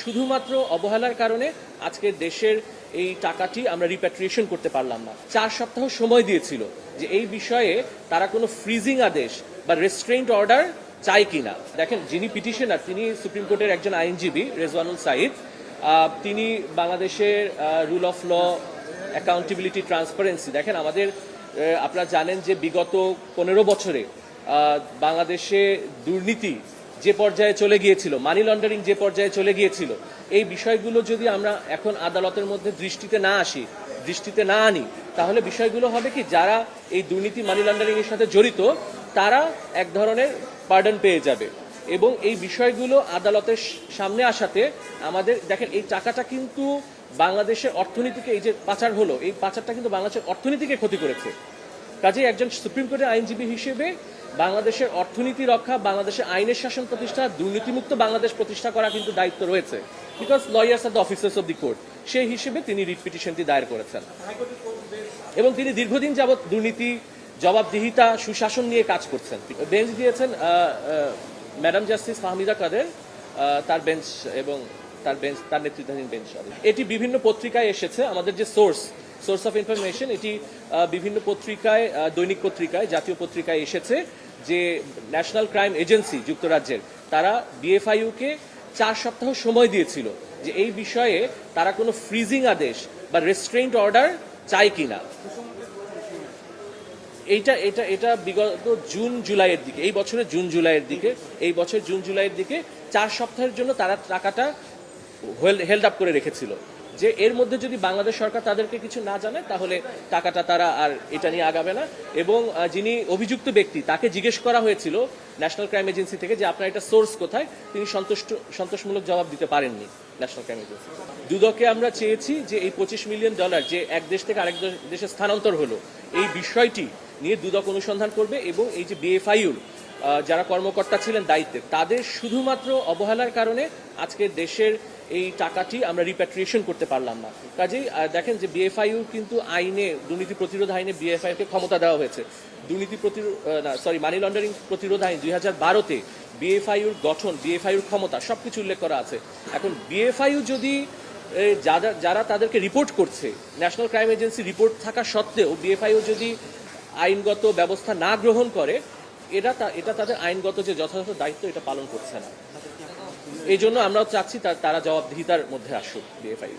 শুধুমাত্র অবহেলার কারণে আজকে দেশের এই টাকাটি আমরা রিপ্যাট্রিয়েশন করতে পারলাম না। 4 সপ্তাহ সময় দিয়েছিল যে এই বিষয়ে তারা কোনো ফ্রিজিং আদেশ বা রেস্ট্রেইন্ট অর্ডার চাই কিনা। দেখেন, যিনি পিটিশনার তিনি সুপ্রিম কোর্টের একজন আইনজীবী রেজওয়ানুল সাঈদ। তিনি বাংলাদেশের rule of law, accountability, transparency, দেখেন আমাদের আপনারা জানেন যে বিগত 15 বছরে বাংলাদেশে দুর্নীতি যে পর্যায়ে চলে গিয়েছিল, মানি লন্ডারিং যে পর্যায়ে চলে গিয়েছিল, এই বিষয়গুলো যদি আমরা এখন আদালতের মধ্যে দৃষ্টিতে না আনি, তাহলে বিষয়গুলো হবে কি, যারা এই দুর্নীতি মানি লন্ডারিং এর সাথে জড়িত তারা এক ধরনের পার্ডন পেয়ে যাবে। এবং এই বিষয়গুলো আদালতের সামনে আসাতে আমাদের দেখেন, এই টাকাটা কিন্তু বাংলাদেশের অর্থনীতিকে, এই যে পাচার হলো, এই পাচারটা কিন্তু বাংলাদেশের অর্থনীতিকে ক্ষতি করেছে। কাজেই একজন সুপ্রিম কোর্টের আইনজীবী হিসেবে বাংলাদেশের অর্থনীতি রক্ষা, বাংলাদেশের আইনের শাসন প্রতিষ্ঠা, দুর্নীতিমুক্ত বাংলাদেশ প্রতিষ্ঠা করা কিন্তু দায়িত্ব রয়েছে। Because lawyers are the officers of the court, সেই হিসেবে তিনি রিট পিটিশনটি দায়ের করেছেন এবং তিনি দীর্ঘদিন যাবৎ দুর্নীতি, জবাবদিহিতা, সুশাসন নিয়ে কাজ করছেন। বেঞ্চ দিয়েছেন ম্যাডাম জাস্টিস ফাহমিদা কাদের, তার বেঞ্চ এবং তার নেতৃত্বাধীন বেঞ্চ। এটি বিভিন্ন পত্রিকায় এসেছে, আমাদের যে সোর্স অফ ইনফরমেশন, এটি বিভিন্ন পত্রিকায়, দৈনিক পত্রিকায়, জাতীয় পত্রিকায় এসেছে যে ন্যাশনাল ক্রাইম এজেন্সি যুক্তরাজ্যের তারা বিএফআইইউকে 4 সপ্তাহ সময় দিয়েছিল যে এই বিষয়ে তারা কোনো ফ্রিজিং আদেশ বা রেস্ট্রেইন্ট অর্ডার চাই কিনা। এটা বিগত জুন জুলাইয়ের দিকে, এই বছর জুন জুলাইয়ের দিকে 4 সপ্তাহের জন্য তারা টাকাটা হেল্ড আপ করে রেখেছিল যে এর মধ্যে যদি বাংলাদেশ সরকার তাদেরকে কিছু না জানায় তাহলে টাকাটা তারা আর এটা নিয়ে আগাবে না। এবং যিনি অভিযুক্ত ব্যক্তি তাকে জিজ্ঞেস করা হয়েছিল ন্যাশনাল ক্রাইম এজেন্সি থেকে যে আপনার এটা সোর্স কোথায়, তিনি সন্তোষমূলক জবাব দিতে পারেননি ন্যাশনাল ক্রাইম এজেন্সি। দুদকে আমরা চেয়েছি যে এই $25 মিলিয়ন যে এক দেশ থেকে আরেক দেশে স্থানান্তর হলো, এই বিষয়টি নিয়ে দুদক অনুসন্ধান করবে এবং এই যে বিএফআইইউর যারা কর্মকর্তা ছিলেন দায়িত্বে, তাদের শুধুমাত্র অবহেলার কারণে আজকে দেশের এই টাকাটি আমরা রিপ্যাট্রিয়েশন করতে পারলাম না। কাজেই দেখেন যে বিএফআইইউ কিন্তু আইনে, দুর্নীতি প্রতিরোধ আইনে বিএফআইইউকে ক্ষমতা দেওয়া হয়েছে। মানি লন্ডারিং প্রতিরোধ আইন 2012-তে বিএফআইইউর গঠন, বিএফআইইউর ক্ষমতা সবকিছু উল্লেখ করা আছে। এখন বিএফআইইউ যদি যারা তাদেরকে রিপোর্ট করছে, ন্যাশনাল ক্রাইম এজেন্সি রিপোর্ট থাকা সত্ত্বেও বিএফআইইউ যদি আইনগত ব্যবস্থা না গ্রহণ করে, এটা তাদের আইনগত যে যথাযথ দায়িত্ব এটা পালন করছে না। এই জন্য আমরাও চাচ্ছি তারা জবাবদিহিতার মধ্যে আসুক বিএফআইইউ।